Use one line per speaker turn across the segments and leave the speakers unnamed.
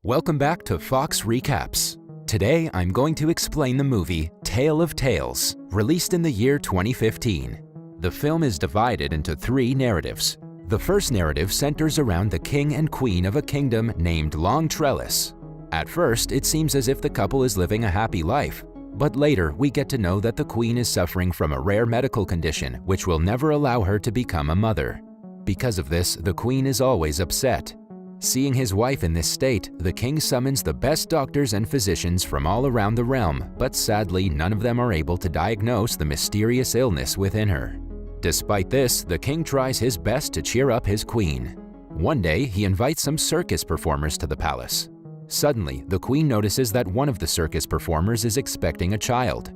Welcome back to Fox Recaps. Today I'm going to explain the movie Tale of Tales, released in the year 2015. The film is divided into three narratives. The first narrative centers around the king and queen of a kingdom named Long Trellis. At first, it seems as if the couple is living a happy life, but later we get to know that the queen is suffering from a rare medical condition which will never allow her to become a mother. Because of this, the queen is always upset. Seeing his wife in this state, the king summons the best doctors and physicians from all around the realm, but sadly none of them are able to diagnose the mysterious illness within her. Despite this, the king tries his best to cheer up his queen. One day, he invites some circus performers to the palace. Suddenly, the queen notices that one of the circus performers is expecting a child.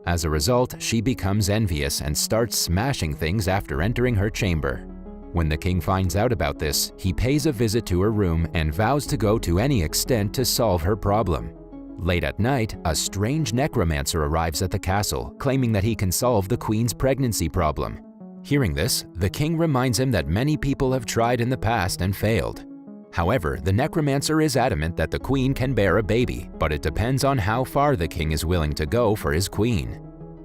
As a result, she becomes envious and starts smashing things after entering her chamber. When the king finds out about this, he pays a visit to her room and vows to go to any extent to solve her problem. Late at night, a strange necromancer arrives at the castle, claiming that he can solve the queen's pregnancy problem. Hearing this, the king reminds him that many people have tried in the past and failed. However, the necromancer is adamant that the queen can bear a baby, but it depends on how far the king is willing to go for his queen.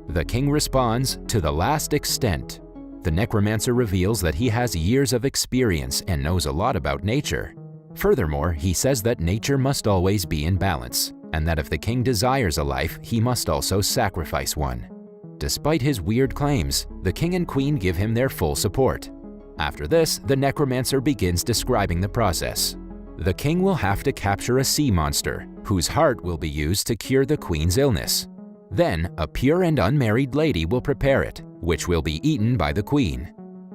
The king responds, "To the last extent." The necromancer reveals that he has years of experience and knows a lot about nature. Furthermore, he says that nature must always be in balance, and that if the king desires a life, he must also sacrifice one. Despite his weird claims, the king and queen give him their full support. After this, the necromancer begins describing the process. The king will have to capture a sea monster, whose heart will be used to cure the queen's illness. Then, a pure and unmarried lady will prepare it, which will be eaten by the queen.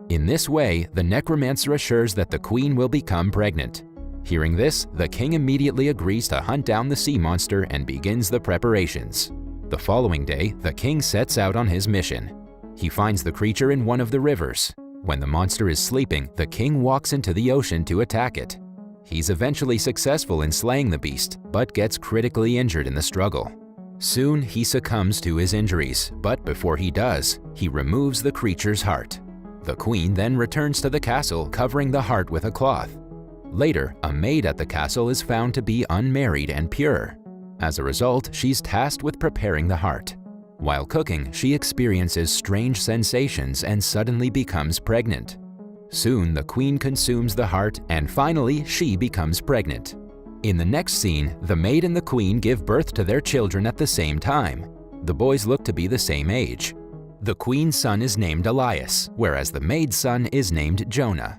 In this way, the necromancer assures that the queen will become pregnant. Hearing this, the king immediately agrees to hunt down the sea monster and begins the preparations. The following day, the king sets out on his mission. He finds the creature in one of the rivers. When the monster is sleeping, the king walks into the ocean to attack it. He's eventually successful in slaying the beast, but gets critically injured in the struggle. Soon, he succumbs to his injuries, but before he does, he removes the creature's heart. The queen then returns to the castle, covering the heart with a cloth. Later, a maid at the castle is found to be unmarried and pure. As a result, she's tasked with preparing the heart. While cooking, she experiences strange sensations and suddenly becomes pregnant. Soon, the queen consumes the heart, and finally, she becomes pregnant. In the next scene, the maid and the queen give birth to their children at the same time. The boys look to be the same age. The queen's son is named Elias, whereas the maid's son is named Jonah.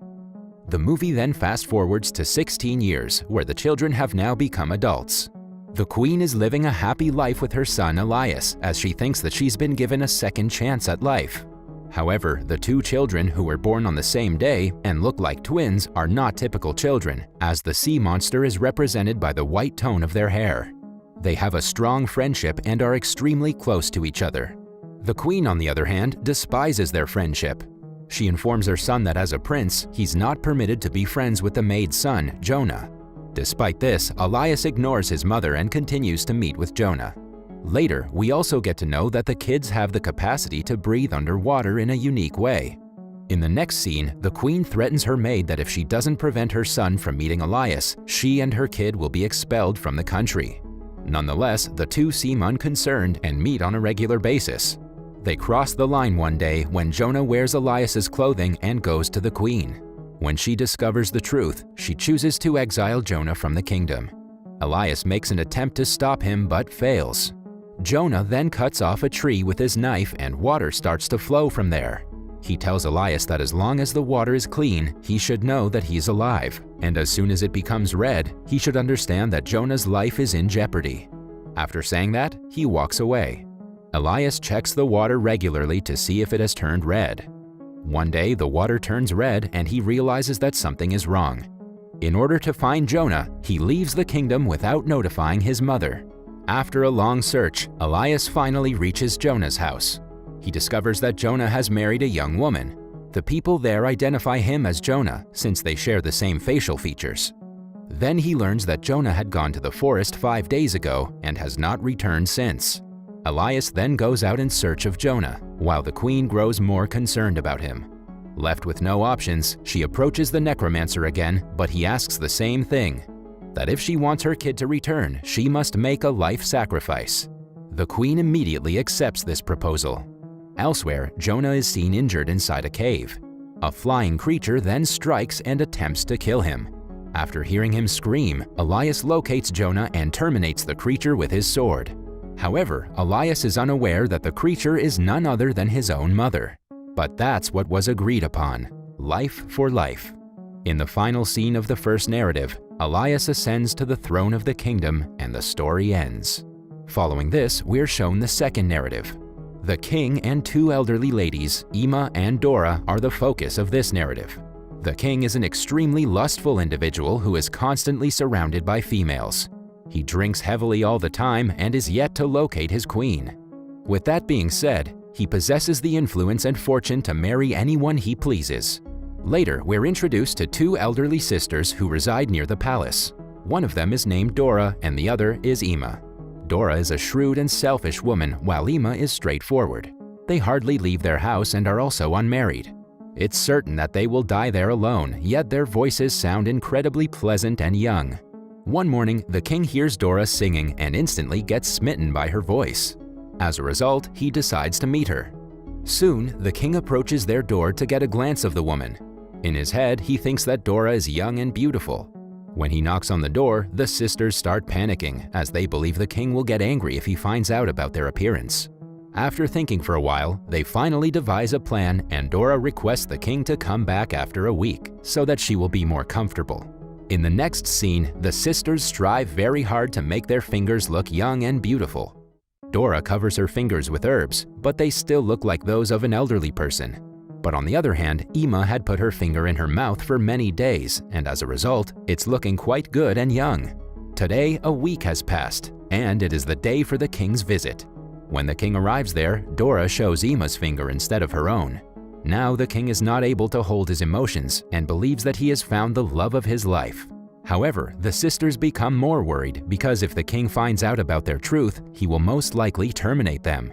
The movie then fast-forwards to 16 years, where the children have now become adults. The queen is living a happy life with her son Elias, as she thinks that she's been given a second chance at life. However, the two children who were born on the same day and look like twins are not typical children, as the sea monster is represented by the white tone of their hair. They have a strong friendship and are extremely close to each other. The queen, on the other hand, despises their friendship. She informs her son that as a prince, he's not permitted to be friends with the maid's son, Jonah. Despite this, Elias ignores his mother and continues to meet with Jonah. Later, we also get to know that the kids have the capacity to breathe underwater in a unique way. In the next scene, the queen threatens her maid that if she doesn't prevent her son from meeting Elias, she and her kid will be expelled from the country. Nonetheless, the two seem unconcerned and meet on a regular basis. They cross the line one day when Jonah wears Elias's clothing and goes to the queen. When she discovers the truth, she chooses to exile Jonah from the kingdom. Elias makes an attempt to stop him but fails. Jonah then cuts off a tree with his knife and water starts to flow from there. He tells Elias that as long as the water is clean, he should know that he's alive, and as soon as it becomes red, he should understand that Jonah's life is in jeopardy. After saying that, he walks away. Elias checks the water regularly to see if it has turned red. One day, the water turns red and he realizes that something is wrong. In order to find Jonah, he leaves the kingdom without notifying his mother. After a long search, Elias finally reaches Jonah's house. He discovers that Jonah has married a young woman. The people there identify him as Jonah since they share the same facial features. Then he learns that Jonah had gone to the forest 5 days ago and has not returned since. Elias then goes out in search of Jonah, while the queen grows more concerned about him. Left with no options, she approaches the necromancer again, but he asks the same thing. that if she wants her kid to return, she must make a life sacrifice. The queen immediately accepts this proposal. Elsewhere, Jonah is seen injured inside a cave. A flying creature then strikes and attempts to kill him. After hearing him scream, Elias locates Jonah and terminates the creature with his sword. However, Elias is unaware that the creature is none other than his own mother. But that's what was agreed upon: life for life. In the final scene of the first narrative, Elias ascends to the throne of the kingdom and the story ends. Following this, we're shown the second narrative. The king and two elderly ladies, Ima and Dora, are the focus of this narrative. The king is an extremely lustful individual who is constantly surrounded by females. He drinks heavily all the time and is yet to locate his queen. With that being said, he possesses the influence and fortune to marry anyone he pleases. Later, we're introduced to two elderly sisters who reside near the palace. One of them is named Dora and the other is Ima. Dora is a shrewd and selfish woman, while Ima is straightforward. They hardly leave their house and are also unmarried. It's certain that they will die there alone, yet their voices sound incredibly pleasant and young. One morning, the king hears Dora singing and instantly gets smitten by her voice. As a result, he decides to meet her. Soon, the king approaches their door to get a glance of the woman. In his head, he thinks that Dora is young and beautiful. When he knocks on the door, the sisters start panicking, as they believe the king will get angry if he finds out about their appearance. After thinking for a while, they finally devise a plan, and Dora requests the king to come back after a week, so that she will be more comfortable. In the next scene, the sisters strive very hard to make their fingers look young and beautiful. Dora covers her fingers with herbs, but they still look like those of an elderly person. But on the other hand, Ima had put her finger in her mouth for many days, and as a result, it's looking quite good and young. Today, a week has passed, and it is the day for the king's visit. When the king arrives there, Dora shows Ima's finger instead of her own. Now the king is not able to hold his emotions and believes that he has found the love of his life. However, the sisters become more worried because if the king finds out about their truth, he will most likely terminate them.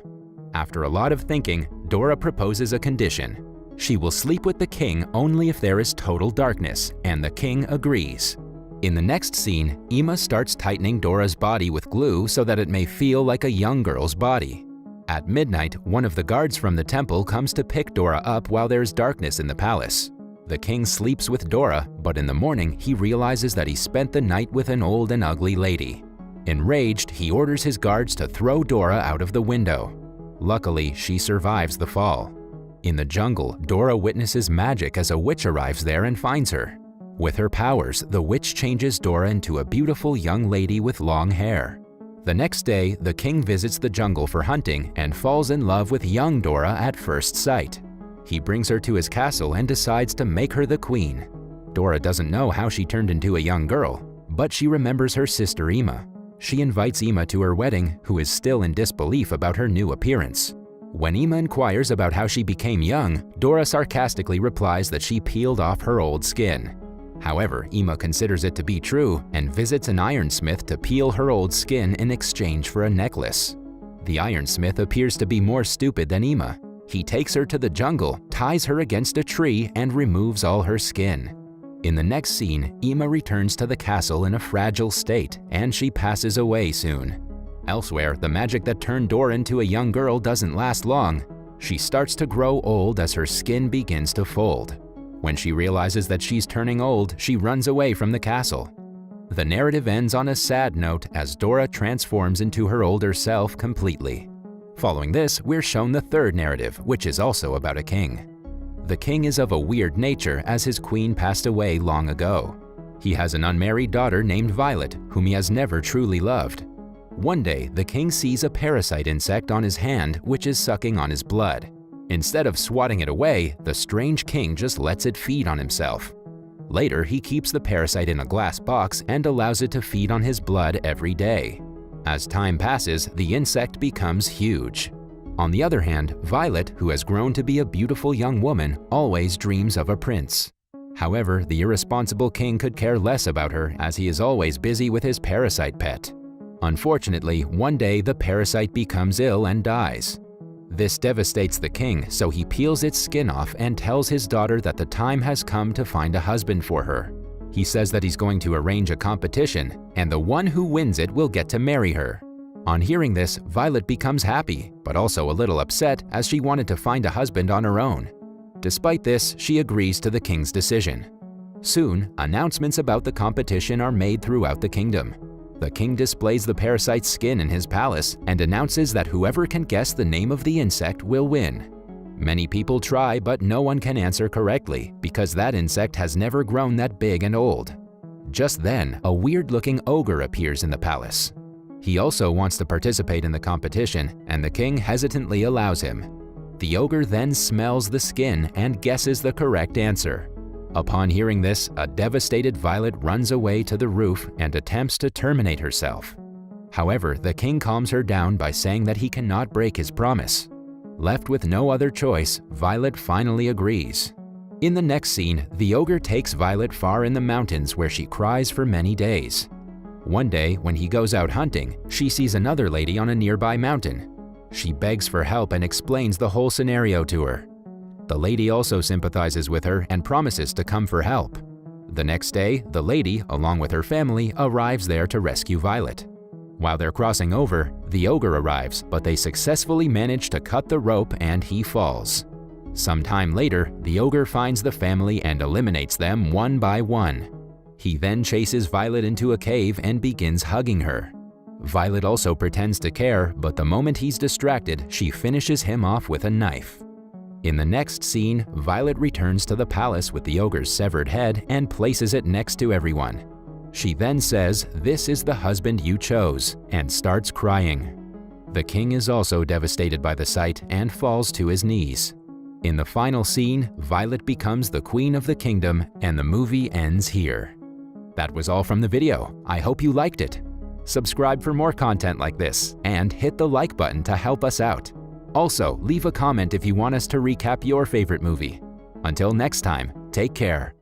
After a lot of thinking, Dora proposes a condition. She will sleep with the king only if there is total darkness, and the king agrees. In the next scene, Ima starts tightening Dora's body with glue so that it may feel like a young girl's body. At midnight, one of the guards from the temple comes to pick Dora up while there is darkness in the palace. The king sleeps with Dora, but in the morning he realizes that he spent the night with an old and ugly lady. Enraged, he orders his guards to throw Dora out of the window. Luckily, she survives the fall. In the jungle, Dora witnesses magic as a witch arrives there and finds her. With her powers, the witch changes Dora into a beautiful young lady with long hair. The next day, the king visits the jungle for hunting and falls in love with young Dora at first sight. He brings her to his castle and decides to make her the queen. Dora doesn't know how she turned into a young girl, but she remembers her sister Ima. She invites Ima to her wedding, who is still in disbelief about her new appearance. When Ima inquires about how she became young, Dora sarcastically replies that she peeled off her old skin. However, Ima considers it to be true and visits an ironsmith to peel her old skin in exchange for a necklace. The ironsmith appears to be more stupid than Ima. He takes her to the jungle, ties her against a tree, and removes all her skin. In the next scene, Ima returns to the castle in a fragile state, and she passes away soon. Elsewhere, the magic that turned Dora into a young girl doesn't last long. She starts to grow old as her skin begins to fold. When she realizes that she's turning old, she runs away from the castle. The narrative ends on a sad note as Dora transforms into her older self completely. Following this, we're shown the third narrative, which is also about a king. The king is of a weird nature as his queen passed away long ago. He has an unmarried daughter named Violet, whom he has never truly loved. One day, the king sees a parasite insect on his hand which is sucking on his blood. Instead of swatting it away, the strange king just lets it feed on himself. Later, he keeps the parasite in a glass box and allows it to feed on his blood every day. As time passes, the insect becomes huge. On the other hand, Violet, who has grown to be a beautiful young woman, always dreams of a prince. However, the irresponsible king could care less about her as he is always busy with his parasite pet. Unfortunately, one day the parasite becomes ill and dies. This devastates the king, so he peels its skin off and tells his daughter that the time has come to find a husband for her. He says that he's going to arrange a competition, and the one who wins it will get to marry her. On hearing this, Violet becomes happy, but also a little upset as she wanted to find a husband on her own. Despite this, she agrees to the king's decision. Soon, announcements about the competition are made throughout the kingdom. The king displays the parasite's skin in his palace and announces that whoever can guess the name of the insect will win. Many people try, but no one can answer correctly because that insect has never grown that big and old. Just then, a weird-looking ogre appears in the palace. He also wants to participate in the competition, and the king hesitantly allows him. The ogre then smells the skin and guesses the correct answer. Upon hearing this, a devastated Violet runs away to the roof and attempts to terminate herself. However, the king calms her down by saying that he cannot break his promise. Left with no other choice, Violet finally agrees. In the next scene, the ogre takes Violet far in the mountains where she cries for many days. One day, when he goes out hunting, she sees another lady on a nearby mountain. She begs for help and explains the whole scenario to her. The lady also sympathizes with her and promises to come for help. The next day, the lady, along with her family, arrives there to rescue Violet. While they're crossing over, the ogre arrives, but they successfully manage to cut the rope and he falls. Sometime later, the ogre finds the family and eliminates them one by one. He then chases Violet into a cave and begins hugging her. Violet also pretends to care, but the moment he's distracted, she finishes him off with a knife. In the next scene, Violet returns to the palace with the ogre's severed head and places it next to everyone. She then says, "This is the husband you chose," and starts crying. The king is also devastated by the sight and falls to his knees. In the final scene, Violet becomes the queen of the kingdom and the movie ends here. That was all from the video. I hope you liked it. Subscribe for more content like this and hit the like button to help us out. Also, leave a comment if you want us to recap your favorite movie. Until next time, take care.